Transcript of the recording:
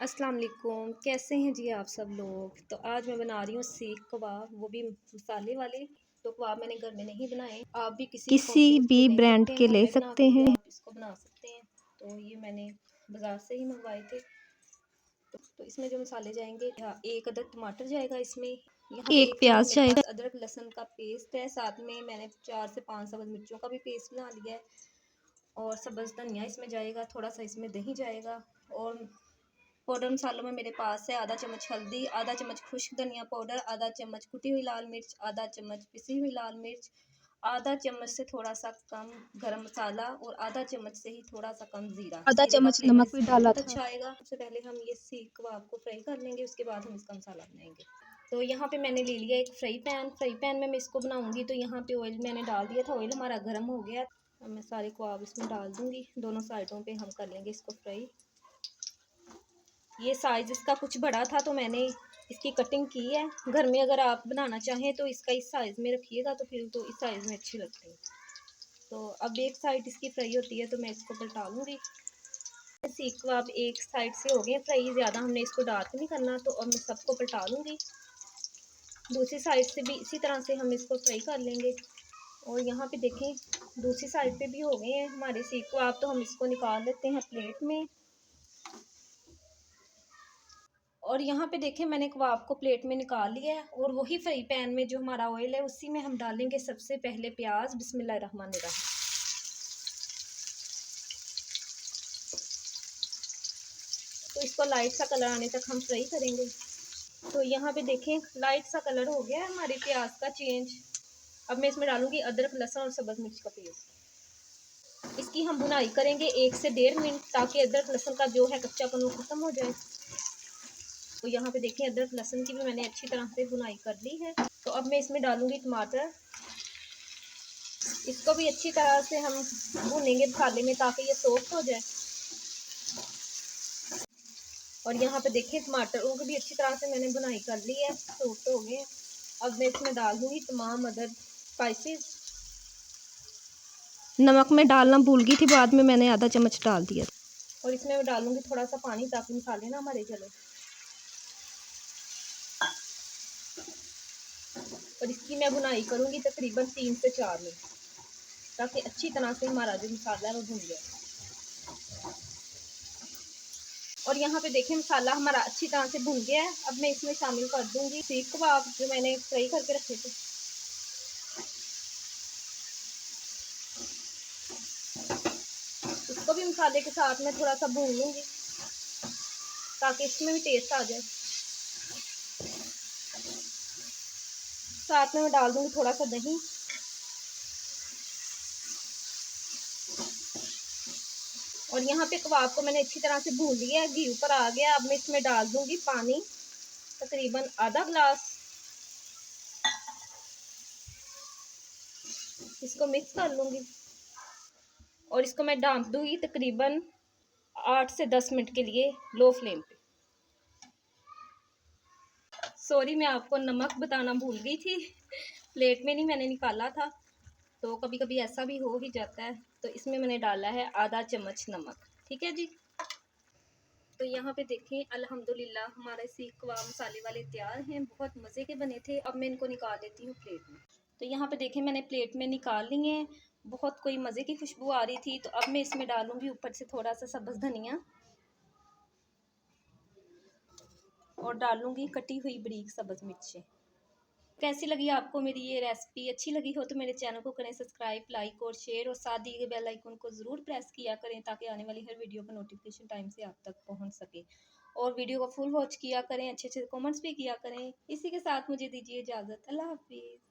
अस्सलाम वालेकुम, कैसे हैं जी आप सब लोग। तो आज मैं बना रही हूँ सीख कबाब, वो भी मसाले वाले। तो कबाब मैंने घर में नहीं बनाए, आप भी किसी कॉन्फ्रेंस भी के ले ब्रांड सकते हैं, के घर ले में बना सकते कर भी हैं। आप इसको बना सकते हैं। तो ये मैंने बाज़ार से ही मंगवाए थे। तो इसमें जो मसाले जाएंगे, यहाँ एक अदर टमाटर जाएगा इसमें, यहाँ पे एक एक चम्मच प्याज मेरे जाएगा। पास अदरक लहसुन का पेस्ट है, साथ में मैंने 4 से 5 सब्ज़ मिर्चों का भी पेस्ट बना लिया है। और सब्ज़ धनिया इसमें जाएगा, थोड़ा सा इसमें दही जाएगा। और पाउडर मसालों में मेरे पास है आधा चम्मच हल्दी, आधा चम्मच खुश्क धनिया पाउडर, आधा चम्मच कुटी हुई लाल मिर्च, आधा चम्मच पिसी हुई लाल मिर्च, आधा चम्मच से थोड़ा सा कम गरम मसाला और आधा चम्मच से ही थोड़ा सा कम ज़ीरा। आधा ज़ीरे का चम्मच फ्लेवर नमक भी इसमें डाला बहुत था। अच्छा आएगा। सबसे पहले हम ये सीख कबाब को फ्राई कर लेंगे, उसके बाद हम इसका मसाला बनाएंगे। तो यहाँ पे मैंने ले लिया एक फ्राई पैन में मैं इसको बनाऊंगी। तो यहाँ पे ऑयल मैंने डाल दिया था, ऑयल हमारा गर्म हो गया। अब मैं सारे कबाब इसमें डाल दूँगी, दोनों साइडों पर हम कर लेंगे इसको फ्राई। ये साइज़ इसका कुछ बड़ा था तो मैंने इसकी कटिंग की है। घर में अगर आप बनाना चाहें तो इसका इस साइज़ में रखिएगा, तो फिर तो इस साइज़ में अच्छी लगती है। तो अब एक साइड इसकी फ्राई होती है तो मैं इसको पलटा लूँगी। सीख कबाब एक साइड से हो गए फ्राई, ज़्यादा हमने इसको डार्क नहीं करना। तो अब मैं सबको पलटा लूँगी, दूसरी साइड से भी इसी तरह से हम इसको फ्राई कर लेंगे। और यहाँ पे देखें, दूसरी साइड पे भी हो गए हैं हमारे सीख कबाब। तो हम इसको निकाल लेते हैं प्लेट में। और यहाँ पे देखें, मैंने कबाब को प्लेट में निकाल लिया है। और वही फ्राई पैन में जो हमारा ऑयल है उसी में हम डालेंगे सबसे पहले प्याज। बिस्मिल्लाहिर्रहमानिर्रहीम। तो इसको लाइट सा कलर आने तक हम फ्राई करेंगे। तो यहाँ पे देखें, लाइट सा कलर हो गया है हमारे प्याज का चेंज। अब मैं इसमें डालूंगी अदरक लहसुन और सब्ज़ मिर्च का पेस्ट। इसकी हम भुनाई करेंगे 1 से 1.5 मिनट, ताकि अदरक लहसुन का जो है कच्चापन वो खत्म हो जाए। तो यहाँ पे देखिए, अदरक लहसुन की भी मैंने अच्छी तरह से भुनाई कर ली है। तो अब मैं इसमें डालूंगी टमाटर। इसको भी अच्छी तरह से हम भूनेंगे मसाले में, ताकि ये सॉफ्ट हो जाए। और यहाँ पे देखिए, टमाटरों को भी अच्छी तरह से मैंने भुनाई कर ली है, सॉफ्ट हो गए। अब मैं इसमें डाल दूंगी तमाम अदर स्पाइसेस। नमक में डालना भूल गई थी, बाद में मैंने आधा चम्मच डाल दिया। और इसमें मैं डालूंगी थोड़ा सा पानी, ताकि मसाले ना हमारे जले। और इसकी मैं भुनाई करूंगी तकरीबन 3 से 4 मिनट, ताकि अच्छी तरह से हमारा जो मसाला है वो भुन जाए। और यहाँ पे देखें, मसाला हमारा अच्छी तरह से भुन गया है। अब मैं इसमें शामिल कर दूंगी सीख कबाब जो मैंने फ्राई करके रखे थे। इसको भी मसाले के साथ में थोड़ा सा भून लूंगी, ताकि इसमें भी टेस्ट आ जाए। साथ में मैं डाल दूंगी थोड़ा सा दही। और यहाँ पे कबाब को मैंने अच्छी तरह से भून लिया है, घी ऊपर आ गया। अब मैं इसमें डाल दूंगी पानी, तकरीबन आधा गिलास। इसको मिक्स कर लूंगी और इसको मैं ढाँप दूंगी तकरीबन 8 से 10 मिनट के लिए लो फ्लेम पे। सॉरी, मैं आपको नमक बताना भूल गई थी, प्लेट में नहीं मैंने निकाला था। तो कभी कभी ऐसा भी हो ही जाता है। तो इसमें मैंने डाला है आधा चम्मच नमक। ठीक है जी। तो यहाँ पे देखें, अल्हम्दुलिल्लाह हमारे सीख कबाब मसाले वाले तैयार हैं। बहुत मज़े के बने थे। अब मैं इनको निकाल लेती हूँ प्लेट में। तो यहाँ पे देखें, मैंने प्लेट में निकाल लिए हैं। बहुत कोई मज़े की खुशबू आ रही थी। तो अब मैं इसमें डालूंगी ऊपर से थोड़ा सा सब्ज़ धनिया, और डालूंगी कटी हुई बारीक सब्ज़ मिर्चें। कैसी लगी आपको मेरी ये रेसिपी? अच्छी लगी हो तो मेरे चैनल को करें सब्सक्राइब, लाइक और शेयर, और साथ दिए गए बेल आइकन को ज़रूर प्रेस किया करें, ताकि आने वाली हर वीडियो का नोटिफिकेशन टाइम से आप तक पहुंच सके। और वीडियो को फुल वॉच किया करें, अच्छे अच्छे कमेंट्स भी किया करें। इसी के साथ मुझे दीजिए इजाज़त। अल्लाह हाफिज़।